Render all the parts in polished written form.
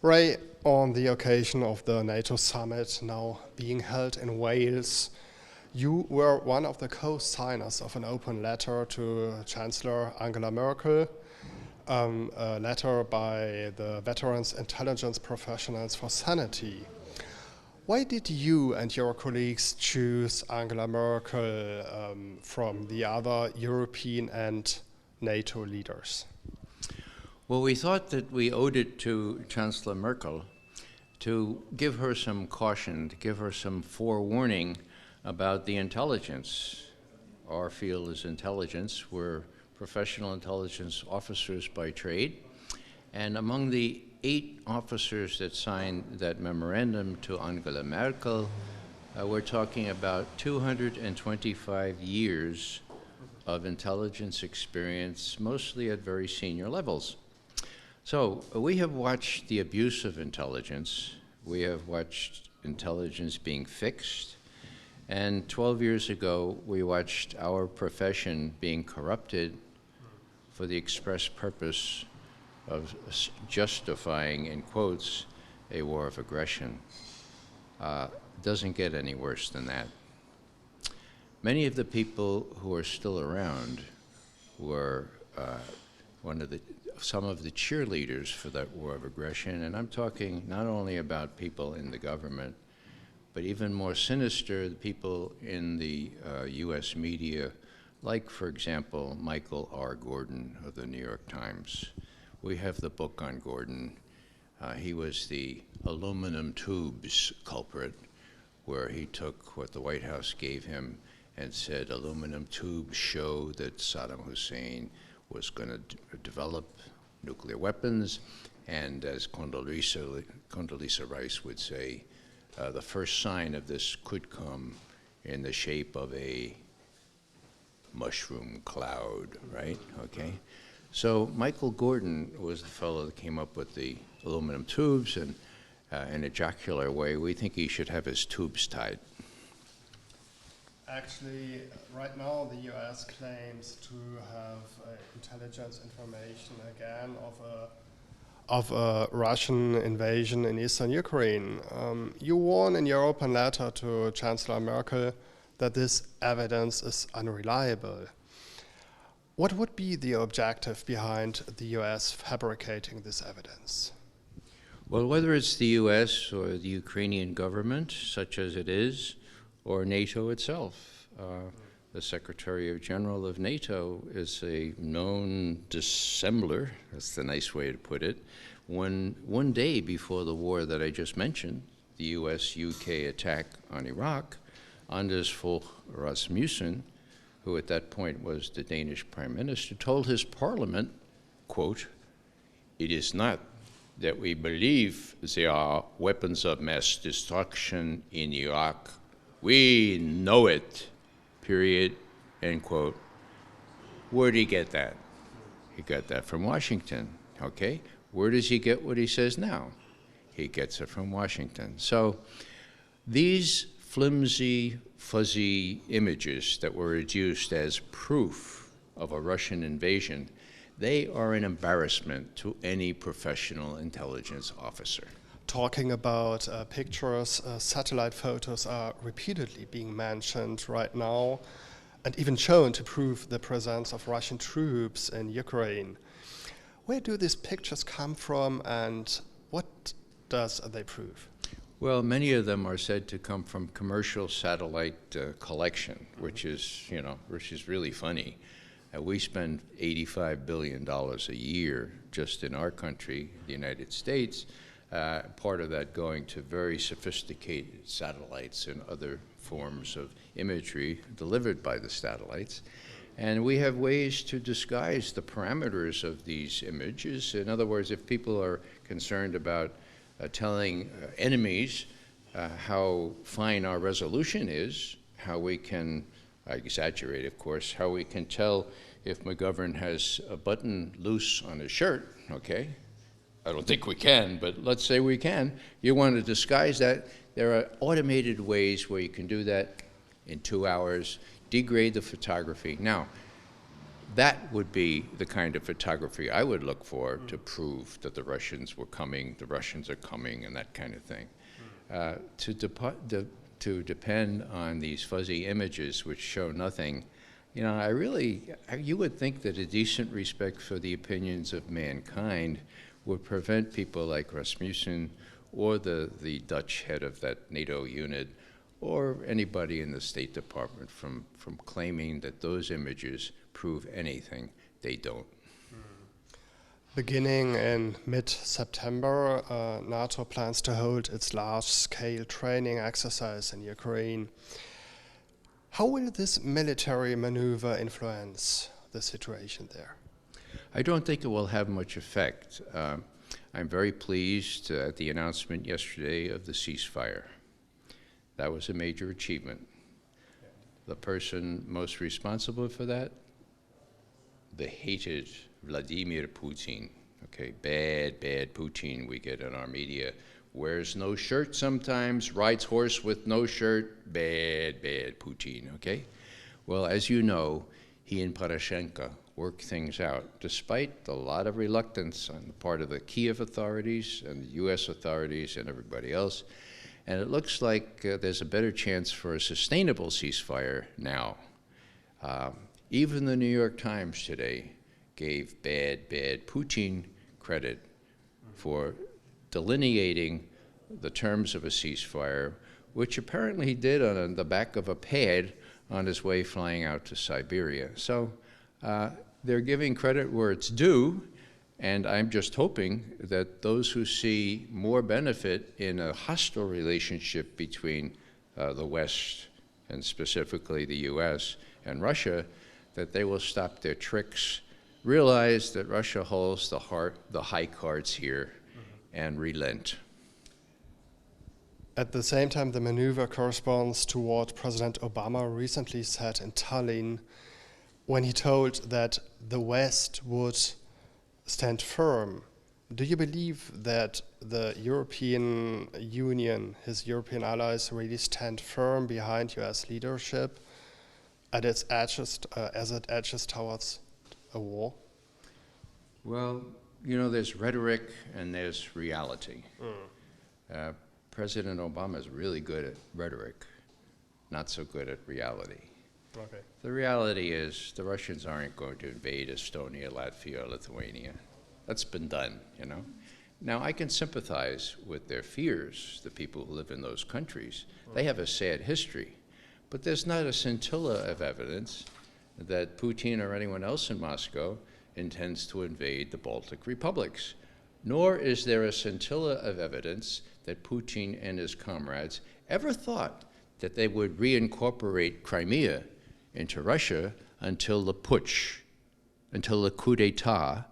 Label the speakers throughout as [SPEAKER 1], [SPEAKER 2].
[SPEAKER 1] Ray, on the occasion of the NATO summit now being held in Wales, you were one of the co-signers of an open letter to Chancellor Angela Merkel, a letter by the Veterans Intelligence Professionals for Sanity. Why did you and your colleagues choose Angela Merkel from the other European and NATO leaders?
[SPEAKER 2] Well, we thought that we owed it to Chancellor Merkel to give her some caution, to give her some forewarning about the intelligence. Our field is intelligence. We're professional intelligence officers by trade. And among the 8 officers that signed that memorandum to Angela Merkel, we're talking about 225 years of intelligence experience, mostly at very senior levels. So we have watched the abuse of intelligence. We have watched intelligence being fixed. And 12 years ago, we watched our profession being corrupted for the express purpose of justifying, in quotes, a war of aggression. Doesn't get any worse than that. Many of the people who are still around were some of the cheerleaders for that war of aggression, and I'm talking not only about people in the government, but even more sinister, the people in the US media, like, for example, Michael R. Gordon of the New York Times. We have the book on Gordon. He was the aluminum tubes culprit, where he took what the White House gave him and said aluminum tubes show that Saddam Hussein was going to develop nuclear weapons, and as Condoleezza Rice would say, the first sign of this could come in the shape of a mushroom cloud, right? Okay. So Michael Gordon was the fellow that came up with the aluminum tubes, and in a jocular way, we think he should have his tubes tied.
[SPEAKER 1] Actually, right now the US claims to have intelligence information again of a Russian invasion in eastern Ukraine. You warn in your open letter to Chancellor Merkel that this evidence is unreliable. What would be the objective behind the US fabricating this evidence?
[SPEAKER 2] Well, whether it's the US or the Ukrainian government, such as it is, or NATO itself. The Secretary General of NATO is a known dissembler, that's the nice way to put it. One day before the war that I just mentioned, the US-UK attack on Iraq, Anders Fogh Rasmussen, who at that point was the Danish Prime Minister, told his parliament, quote, "It is not that we believe there are weapons of mass destruction in Iraq. We know it, period," end quote. Where did he get that? He got that from Washington, okay? Where does he get what he says now? He gets it from Washington. So these flimsy, fuzzy images that were adduced as proof of a Russian invasion, they are an embarrassment to any professional intelligence officer.
[SPEAKER 1] Talking about pictures, satellite photos are repeatedly being mentioned right now and even shown to prove the presence of Russian troops in Ukraine. Where do these pictures come from and what does they prove?
[SPEAKER 2] Well, many of them are said to come from commercial satellite collection, which is really funny. We spend $85 billion a year just in our country, the United States, part of that going to very sophisticated satellites and other forms of imagery delivered by the satellites. And we have ways to disguise the parameters of these images. In other words, if people are concerned about telling enemies how fine our resolution is, how we can, I exaggerate of course, how we can tell if McGovern has a button loose on his shirt, okay? I don't think we can, but let's say we can. You want to disguise that. There are automated ways where you can do that in 2 hours, degrade the photography. Now, That would be the kind of photography I would look for to prove that the Russians were coming, the Russians are coming, and that kind of thing. To depend on these fuzzy images which show nothing, you would think that a decent respect for the opinions of mankind would prevent people like Rasmussen or the Dutch head of that NATO unit or anybody in the State Department from claiming that those images prove anything. They don't.
[SPEAKER 1] Beginning in mid-September, NATO plans to hold its large-scale training exercise in Ukraine. How will this military maneuver influence the situation there?
[SPEAKER 2] I don't think it will have much effect. I'm very pleased at the announcement yesterday of the ceasefire. That was a major achievement. The person most responsible for that, the hated Vladimir Putin, okay, bad Putin we get in our media, wears no shirt sometimes, rides horse with no shirt, bad Putin, okay? Well, as you know, he and Poroshenko worked things out, despite a lot of reluctance on the part of the Kiev authorities and the US authorities and everybody else. And it looks like there's a better chance for a sustainable ceasefire now. Even the New York Times today gave bad Putin credit for delineating the terms of a ceasefire, which apparently he did on the back of a pad on his way flying out to Siberia. So they're giving credit where it's due, and I'm just hoping that those who see more benefit in a hostile relationship between the West, and specifically the US and Russia, that they will stop their tricks, realize that Russia holds the high cards here, and relent.
[SPEAKER 1] At the same time, the maneuver corresponds to what President Obama recently said in Tallinn when he told that the West would stand firm. Do you believe that the European Union, his European allies, really stand firm behind US leadership at its edges, as it edges towards a war?
[SPEAKER 2] Well, there's rhetoric and there's reality. President Obama is really good at rhetoric, not so good at reality.
[SPEAKER 1] Okay.
[SPEAKER 2] The reality is the Russians aren't going to invade Estonia, Latvia, or Lithuania. That's been done, Now, I can sympathize with their fears, the people who live in those countries. They have a sad history. But there's not a scintilla of evidence that Putin or anyone else in Moscow intends to invade the Baltic republics. Nor is there a scintilla of evidence that Putin and his comrades ever thought that they would reincorporate Crimea into Russia until the putsch, until the coup d'etat,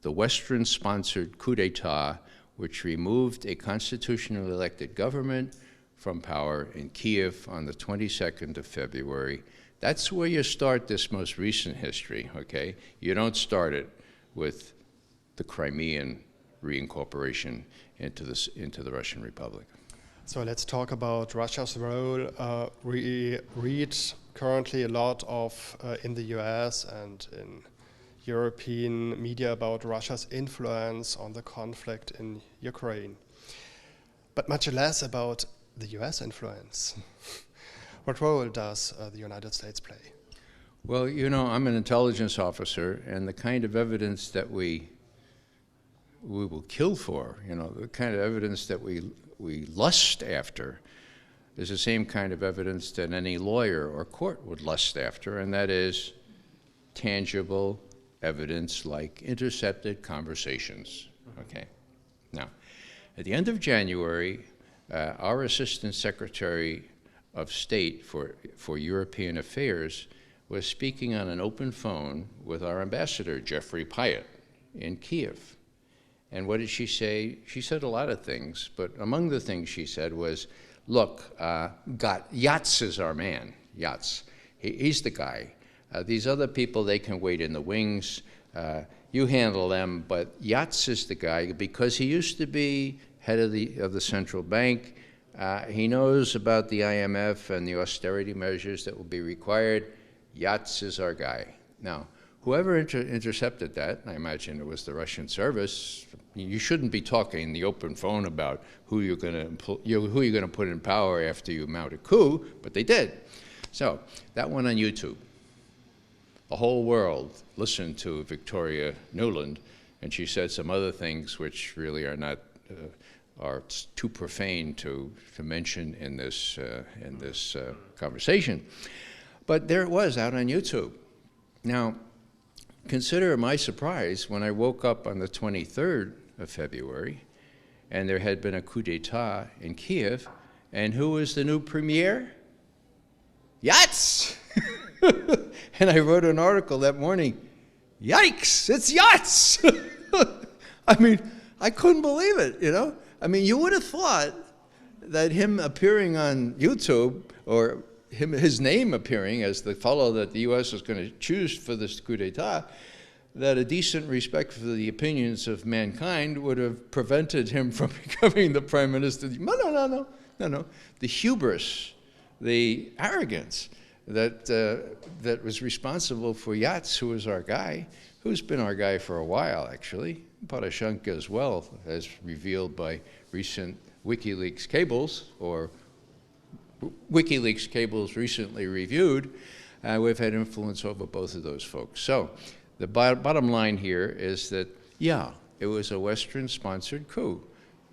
[SPEAKER 2] the Western-sponsored coup d'etat, which removed a constitutionally elected government from power in Kiev on the 22nd of February. That's where you start this most recent history, okay? You don't start it with the Crimean reincorporation into the Russian Republic.
[SPEAKER 1] So let's talk about Russia's role. We read currently a lot of in the US and in European media about Russia's influence on the conflict in Ukraine, but much less about the US influence. What role does the United States play?
[SPEAKER 2] Well, I'm an intelligence officer, and the kind of evidence that we will kill for, the kind of evidence that we lust after is the same kind of evidence that any lawyer or court would lust after, and that is tangible evidence like intercepted conversations, okay? Now, at the end of January, our Assistant Secretary of State for European Affairs was speaking on an open phone with our ambassador, Jeffrey Pyatt, in Kiev. And what did she say? She said a lot of things, but among the things she said was, look, Yats is our man, Yats. He's the guy. These other people, they can wait in the wings. You handle them, but Yats is the guy because he used to be head of the central bank. He knows about the IMF and the austerity measures that will be required. Yats is our guy. Now, whoever intercepted that, and I imagine it was the Russian service, you shouldn't be talking in the open phone about who you're going to put in power after you mount a coup, but they did. So that went on YouTube. The whole world listened to Victoria Nuland, and she said some other things which really are not are too profane to mention in this conversation. But there it was out on YouTube. Now, consider my surprise when I woke up on the 23rd of February, and there had been a coup d'etat in Kiev, and who was the new premier? Yachts! And I wrote an article that morning, yikes, it's yachts! I mean, I couldn't believe it, you know? I mean, you would have thought that him appearing on YouTube, or his name appearing as the fellow that the U.S. was going to choose for this coup d'etat, that a decent respect for the opinions of mankind would have prevented him from becoming the prime minister. No. The hubris, the arrogance that was responsible for Yats, who was our guy, who's been our guy for a while, actually. Poroshenko as well, as revealed by recent WikiLeaks cables, or WikiLeaks cables recently reviewed. We've had influence over both of those folks. So the bottom line here is that, yeah, it was a Western-sponsored coup.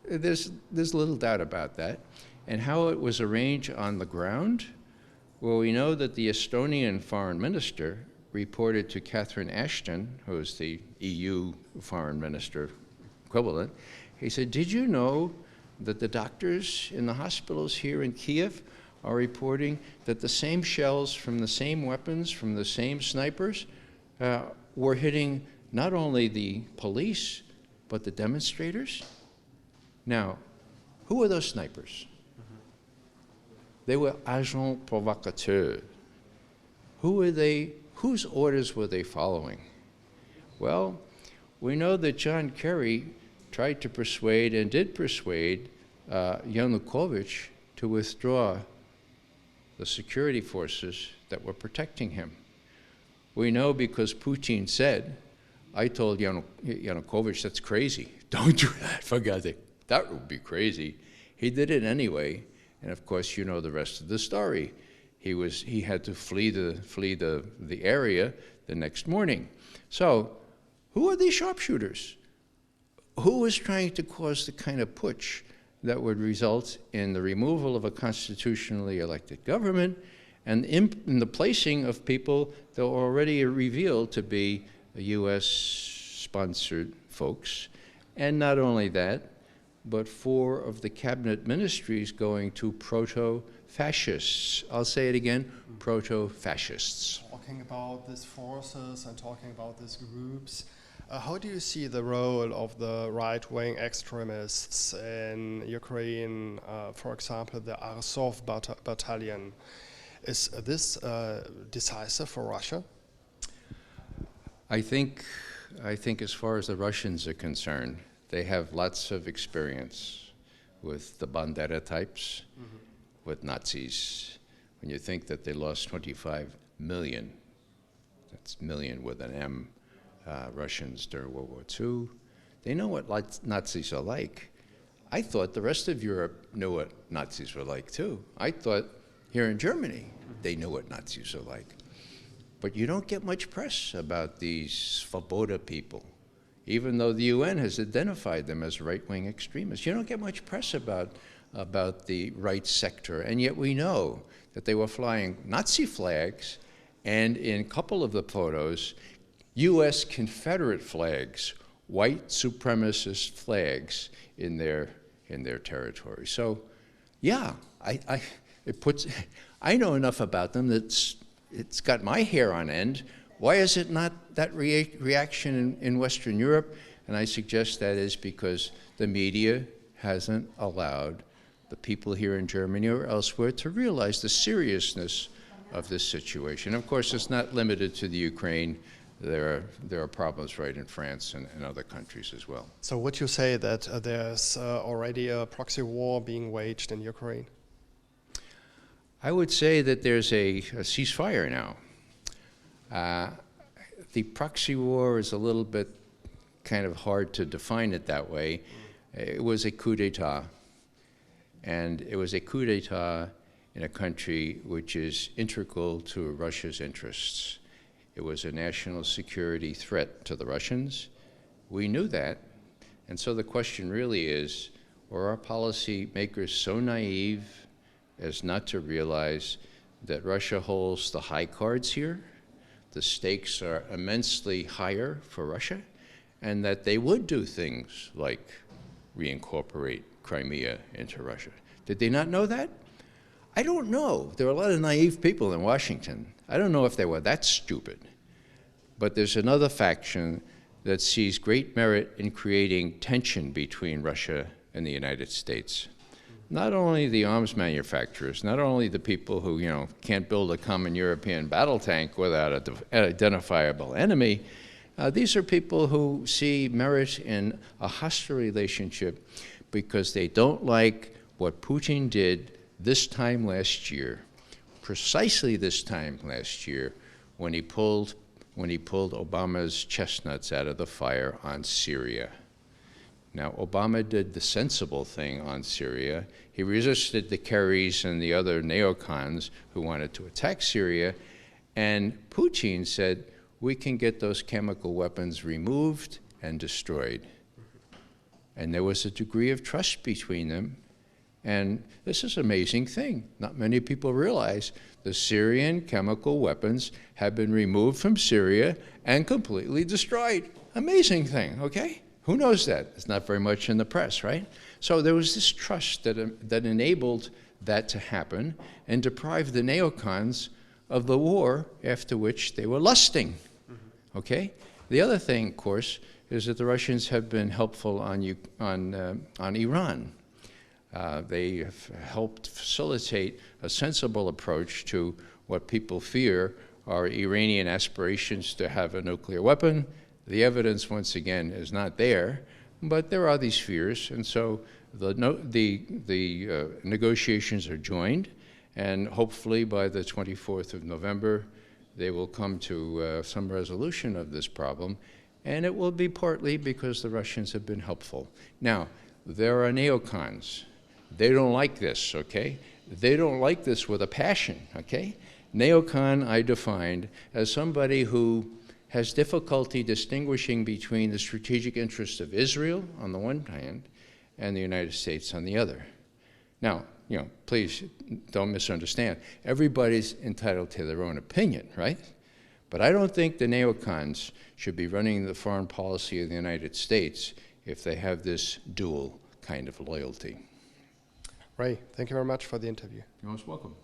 [SPEAKER 2] There's little doubt about that. And how it was arranged on the ground? Well, we know that the Estonian foreign minister reported to Catherine Ashton, who is the EU foreign minister equivalent. He said, did you know that the doctors in the hospitals here in Kiev are reporting that the same shells from the same weapons, from the same snipers, were hitting not only the police, but the demonstrators? Now, who were those snipers? They were agents provocateurs. Who were they? Whose orders were they following? Well, we know that John Kerry tried to persuade and did persuade Yanukovych to withdraw the security forces that were protecting him. We know because Putin said, I told Yanukovych, that's crazy. Don't do that, for God's sake. That would be crazy. He did it anyway, and of course you know the rest of the story. He had to flee the area the next morning. So, who are these sharpshooters? Who is trying to cause the kind of putsch that would result in the removal of a constitutionally elected government and in the placing of people that were already revealed to be US-sponsored folks? And not only that, but 4 of the cabinet ministries going to proto-fascists. I'll say it again, proto-fascists.
[SPEAKER 1] Talking about these forces and talking about these groups, how do you see the role of the right-wing extremists in Ukraine, for example, the Azov battalion? Is this decisive for Russia?
[SPEAKER 2] I think as far as the Russians are concerned, they have lots of experience with the Bandera types, with Nazis. When you think that they lost 25 million, that's million with an M, Russians during World War II, they know what Nazis are like. I thought the rest of Europe knew what Nazis were like too. I thought here in Germany they knew what Nazis are like. But you don't get much press about these Svoboda people, even though the UN has identified them as right-wing extremists. You don't get much press about the right sector, and yet we know that they were flying Nazi flags, and in a couple of the photos, US Confederate flags, white supremacist flags in their territory. So, yeah, I know enough about them that it's got my hair on end. Why is it not that reaction in Western Europe? And I suggest that is because the media hasn't allowed the people here in Germany or elsewhere to realize the seriousness of this situation. Of course, it's not limited to the Ukraine. There are problems right in France and other countries as well.
[SPEAKER 1] So would you say that there's already a proxy war being waged in Ukraine? I
[SPEAKER 2] would say that there's a ceasefire now. the proxy war is a little bit kind of hard to define it that way. It was a coup d'etat. And it was a coup d'etat in a country which is integral to Russia's interests. It was a national security threat to the Russians. We knew that. And so the question really is, were our policy makers so naive as not to realize that Russia holds the high cards here, the stakes are immensely higher for Russia, and that they would do things like reincorporate Crimea into Russia? Did they not know that? I don't know. There are a lot of naive people in Washington. I don't know if they were that stupid. But there's another faction that sees great merit in creating tension between Russia and the United States. Not only the arms manufacturers, not only the people who, can't build a common European battle tank without an identifiable enemy, these are people who see merit in a hostile relationship because they don't like what Putin did this time last year, precisely this time last year, when he pulled Obama's chestnuts out of the fire on Syria. Now, Obama did the sensible thing on Syria. He resisted the Kerrys and the other neocons who wanted to attack Syria, and Putin said, we can get those chemical weapons removed and destroyed. And there was a degree of trust between them. And this is an amazing thing. Not many people realize the Syrian chemical weapons have been removed from Syria and completely destroyed. Amazing thing, okay? Who knows that? It's not very much in the press, right? So there was this trust that enabled that to happen and deprived the neocons of the war after which they were lusting, okay? The other thing, of course, is that the Russians have been helpful on Iran. They have helped facilitate a sensible approach to what people fear are Iranian aspirations to have a nuclear weapon. The evidence, once again, is not there, but there are these fears, and so the negotiations are joined, and hopefully by the 24th of November, they will come to some resolution of this problem, and it will be partly because the Russians have been helpful. Now, there are neocons. They don't like this, okay? They don't like this with a passion, okay? Neocon I defined as somebody who has difficulty distinguishing between the strategic interests of Israel on the one hand and the United States on the other. Now, please don't misunderstand. Everybody's entitled to their own opinion, right? But I don't think the neocons should be running the foreign policy of the United States if they have this dual kind of loyalty.
[SPEAKER 1] Ray, thank you very much for the interview.
[SPEAKER 2] You're most welcome.